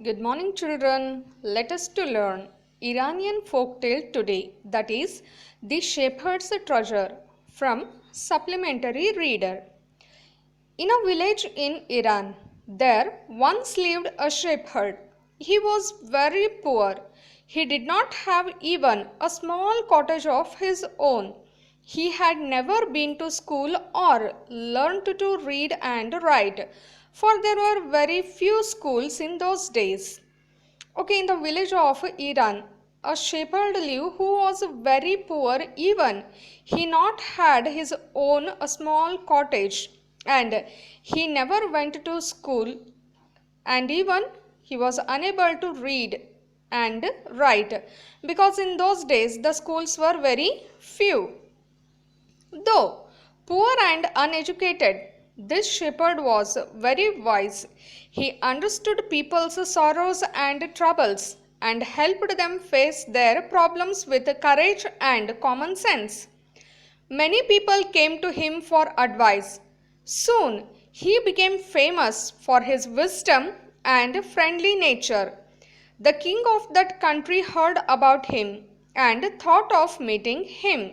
Good morning, children. Let us to learn Iranian folk tale today, that is The Shepherd's Treasure from Supplementary Reader. In a village in Iran, there once lived a shepherd. He was very poor. He did not have even a small cottage of his own. He had never been to school or learned to read and write, for there were very few schools in those days. Okay, in the village of Iran, a shepherd lived who was very poor. Even he not had his own a small cottage, and he never went to school, and even he was unable to read and write because in those days the schools were very few. Though poor and uneducated, this shepherd was very wise. He understood people's sorrows and troubles and helped them face their problems with courage and common sense. Many people came to him for advice. Soon he became famous for his wisdom and friendly nature. The king of that country heard about him and thought of meeting him.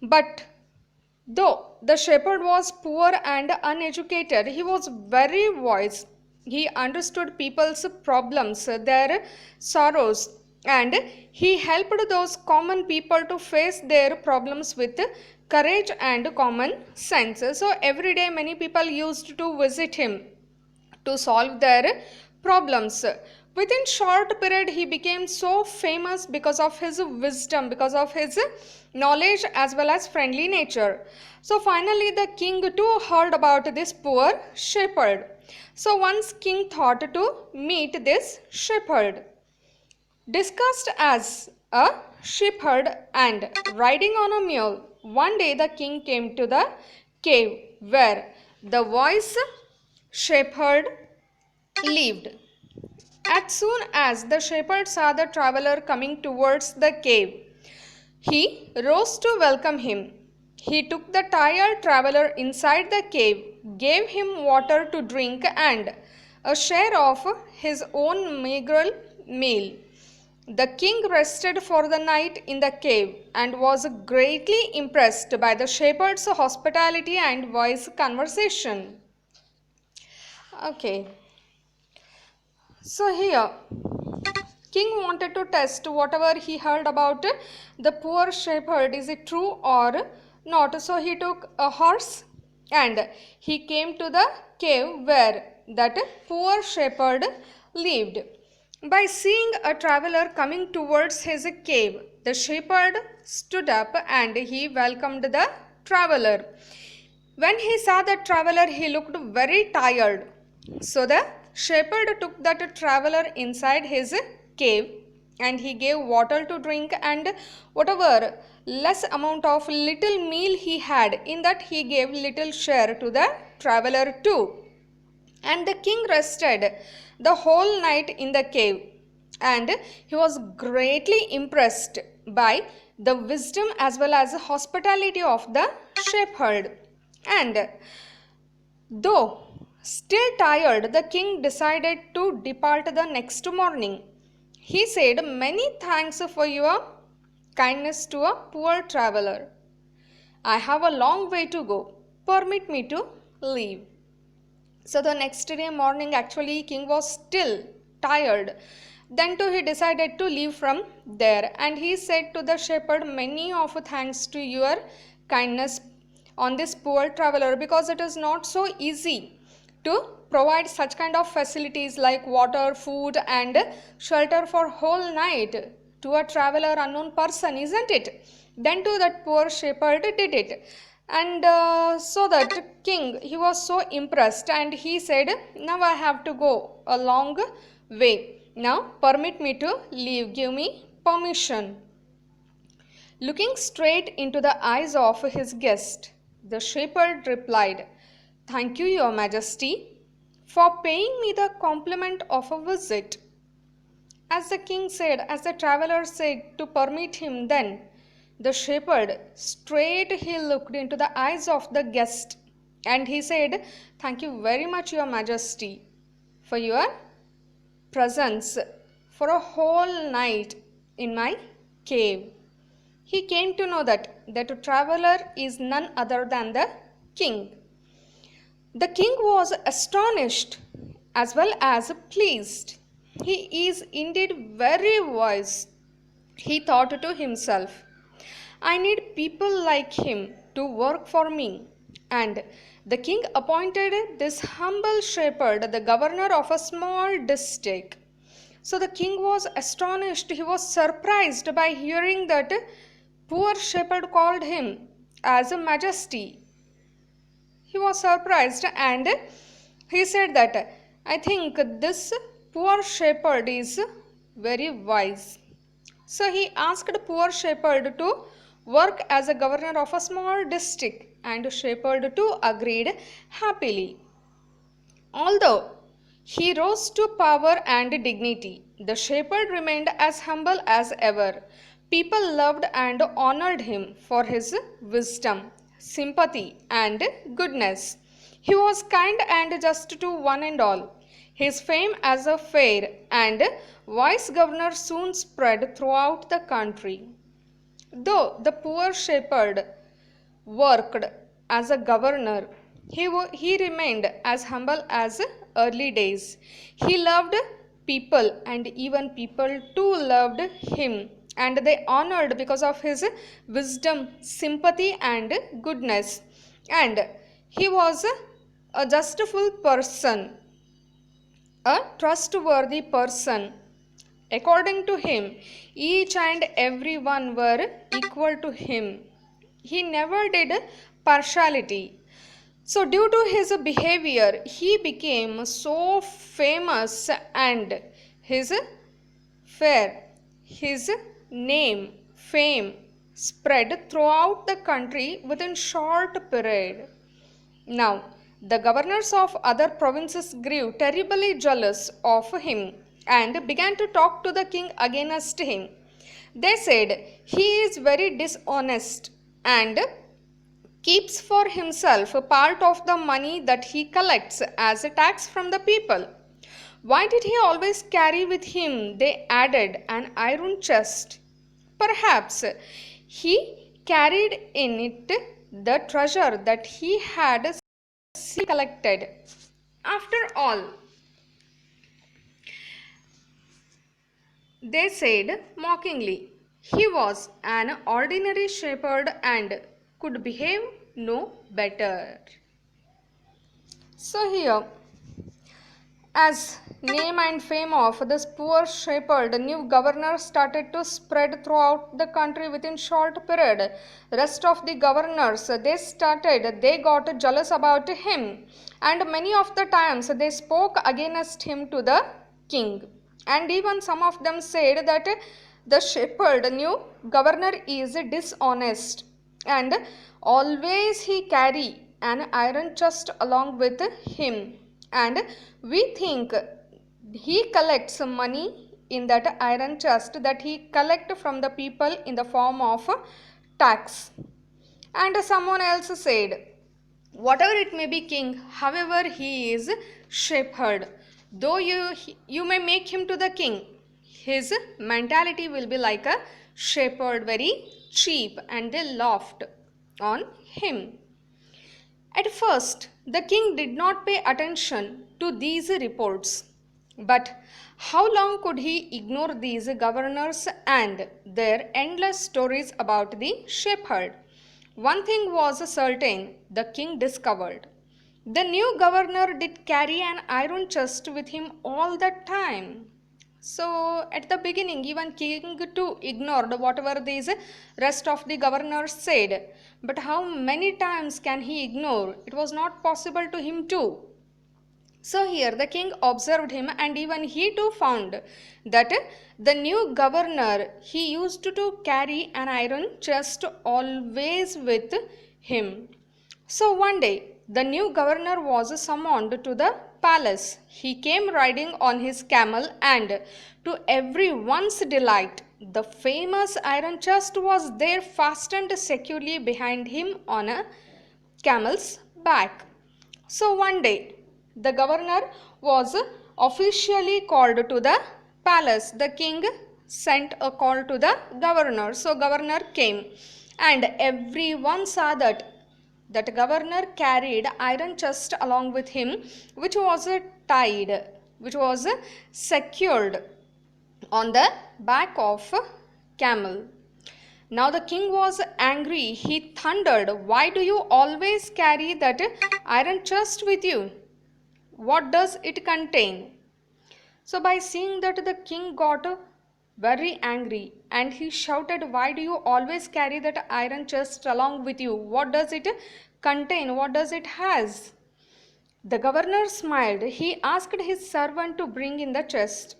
But though the shepherd was poor and uneducated, he was very wise. He understood people's problems, their sorrows, and he helped those common people to face their problems with courage and common sense. So every day many people used to visit him to solve their problems. Within short period he became so famous because of his wisdom, because of his knowledge as well as friendly nature. So finally the king too heard about this poor shepherd. So once king thought to meet this shepherd. Discussed as a shepherd and riding on a mule, one day the king came to the cave where the wise shepherd lived. As soon as the shepherd saw the traveler coming towards the cave, he rose to welcome him. He took the tired traveler inside the cave, gave him water to drink and a share of his own meager meal. The king rested for the night in the cave and was greatly impressed by the shepherd's hospitality and wise conversation. Okay, so here king wanted to test whatever he heard about the poor shepherd, is it true or not. So he took a horse and he came to the cave where that poor shepherd lived. By seeing a traveler coming towards his cave, the shepherd stood up and he welcomed the traveler. When he saw the traveler, he looked very tired. So the shepherd took that traveler inside his cave and he gave water to drink and whatever less amount of little meal he had, in that he gave little share to the traveler too. And the king rested the whole night in the cave, and he was greatly impressed by the wisdom as well as the hospitality of the shepherd. And though still tired, the king decided to depart the next morning. He said, "Many thanks for your kindness to a poor traveler. I have a long way to go. Permit me to leave." So the next day morning, actually king was still tired. Then too he decided to leave from there, and he said to the shepherd, "Many of thanks to your kindness on this poor traveler, because it is not so easy to provide such kind of facilities like water, food and shelter for whole night to a traveler unknown person, isn't it?" Then too that poor shepherd did it. And so that king, he was so impressed and he said, "Now I have to go a long way. Now permit me to leave, give me permission." Looking straight into the eyes of his guest, the shepherd replied, "Thank you, your majesty, for paying me the compliment of a visit." As the king said, as the traveler said to permit him, then the shepherd straight he looked into the eyes of the guest and he said, "Thank you very much, your majesty, for your presence for a whole night in my cave. He came to know that that traveler is none other than the king. The king was astonished as well as pleased. He is indeed very wise, he thought to himself. I need people like him to work for me. And the king appointed this humble shepherd the governor of a small district. So the king was astonished, he was surprised by hearing that poor shepherd called him as a majesty. He was surprised and he said that I think this poor shepherd is very wise. So he asked poor shepherd to work as a governor of a small district, and shepherd too agreed happily. Although he rose to power and dignity, the shepherd remained as humble as ever. People loved and honored him for his wisdom, sympathy, and goodness. He was kind and just to one and all. His fame as a fair and wise governor soon spread throughout the country. Though the poor shepherd worked as a governor, he remained as humble as early days. He loved people, and even people too loved him, and they honored because of his wisdom, sympathy, and goodness. And he was a justful person, a trustworthy person. According to him, each and every one were equal to him. He never did partiality. So, due to his behavior, he became so famous, and his his name, fame spread throughout the country within short period. Now, the governors of other provinces grew terribly jealous of him and began to talk to the king against him. They said, he is very dishonest and keeps for himself a part of the money that he collects as a tax from the people. Why did he always carry with him, they added, an iron chest? Perhaps he carried in it the treasure that he had collected. After all, they said mockingly, he was an ordinary shepherd and could behave no better. So here, as name and fame of this poor shepherd, new governor started to spread throughout the country within short period. Rest of the governors, they got jealous about him, and many of the times they spoke against him to the king. And even some of them said that the shepherd, new governor, is dishonest, and always he carry an iron chest along with him, and we think he collects money in that iron chest that he collect from the people in the form of tax. And someone else said, whatever it may be, king, however he is shepherd, though you may make him to the king, his mentality will be like a shepherd, very cheap, and they laughed on him. At first, the king did not pay attention to these reports. But how long could he ignore these governors and their endless stories about the shepherd? One thing was certain, the king discovered. The new governor did carry an iron chest with him all the time. So at the beginning, even king too ignored whatever these rest of the governors said. But how many times can he ignore? It was not possible to him too. So here the king observed him, and even he too found that the new governor, he used to carry an iron chest always with him. So one day the new governor was summoned to the palace. He came riding on his camel, and to everyone's delight, the famous iron chest was there fastened securely behind him on a camel's back. So one day the governor was officially called to the palace. The king sent a call to the governor. So governor came, and everyone saw that governor carried iron chest along with him, which was tied, which was secured on the back of a camel. Now the king was angry. He thundered, "Why do you always carry that iron chest with you? What does it contain?" So by seeing that, the king got very angry and he shouted, "Why do you always carry that iron chest along with you? What does it contain? What does it has?" The governor smiled. He asked his servant to bring in the chest.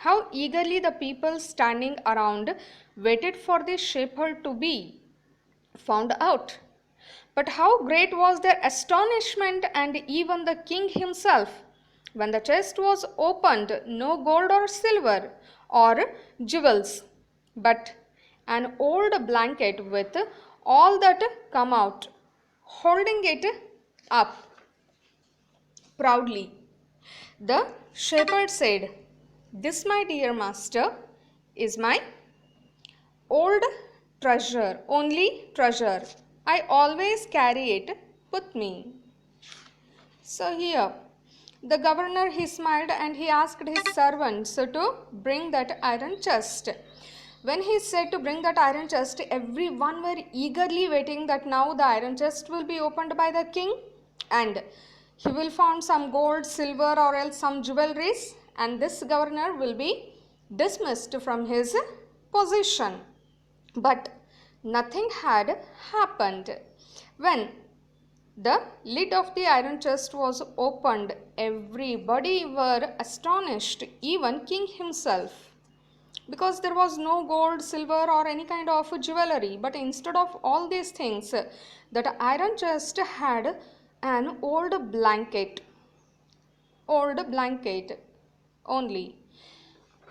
How eagerly the people standing around waited for the shepherd to be found out. But how great was their astonishment, and even the king himself, when the chest was opened, no gold or silver or jewels, but an old blanket with all that come out. Holding it up proudly, the shepherd said, "This, my dear master, is my old treasure, only treasure. I always carry it with me." So here, the governor, he smiled and he asked his servants to bring that iron chest. When he said to bring that iron chest, everyone were eagerly waiting that now the iron chest will be opened by the king and he will find some gold, silver, or else some jewelries, and this governor will be dismissed from his position. But nothing had happened. When the lid of the iron chest was opened, everybody were astonished, even king himself, because there was no gold, silver, or any kind of jewelry. But instead of all these things, that iron chest had an old blanket only.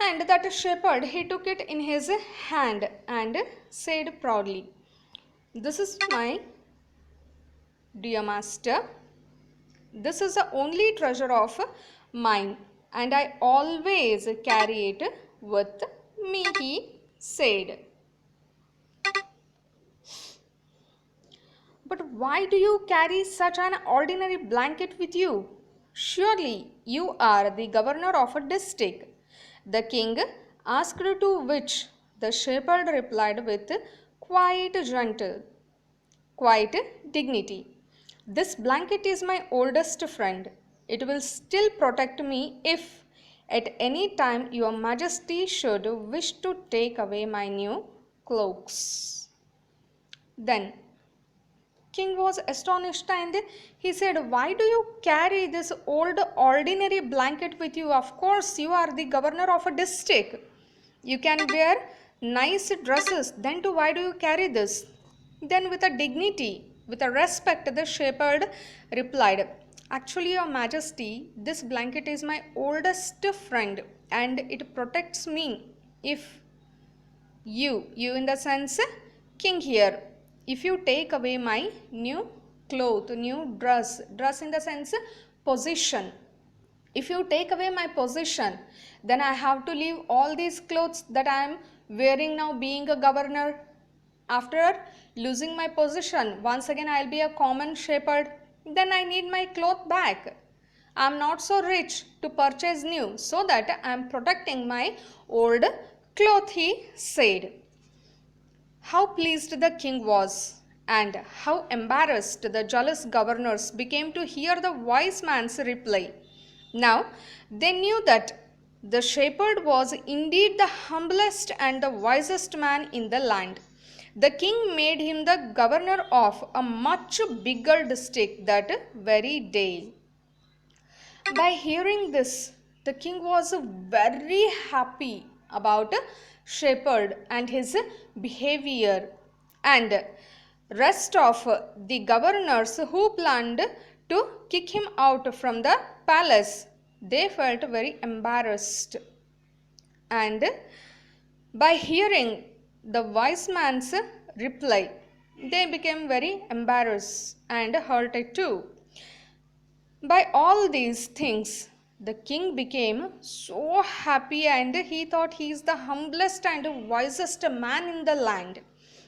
And that shepherd, he took it in his hand and said proudly, "This is my dear master. This is the only treasure of mine, and I always carry it with me," he said. "But why do you carry such an ordinary blanket with you? Surely you are the governor of a district," the king asked, to which the shepherd replied with quite dignity, "This blanket is my oldest friend. It will still protect me if at any time your majesty should wish to take away my new cloaks." Then king was astonished and he said, "Why do you carry this old ordinary blanket with you? Of course, you are the governor of a district. You can wear nice dresses. Then too, why do you carry this?" Then with a dignity, with a respect, the shepherd replied, "Actually, your majesty, this blanket is my oldest friend and it protects me if you in the sense king here, if you take away my new cloth, new dress in the sense position. If you take away my position, then I have to leave all these clothes that I am wearing now being a governor. After losing my position, once again I will be a common shepherd. Then I need my cloth back. I am not so rich to purchase new, so that I am protecting my old cloth," he said. How pleased the king was, and how embarrassed the jealous governors became to hear the wise man's reply. Now they knew that the shepherd was indeed the humblest and the wisest man in the land. The king made him the governor of a much bigger district that very day. By hearing this, the king was very happy about shepherd and his behavior, and rest of the governors who planned to kick him out from the palace, they felt very embarrassed. And by hearing the wise man's reply, they became very embarrassed and hurted too. By all these things, The king became so happy and he thought he is the humblest and wisest man in the land.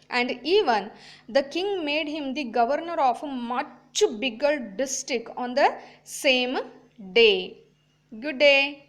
And even the king made him the governor of a much bigger district on the same day. Good day.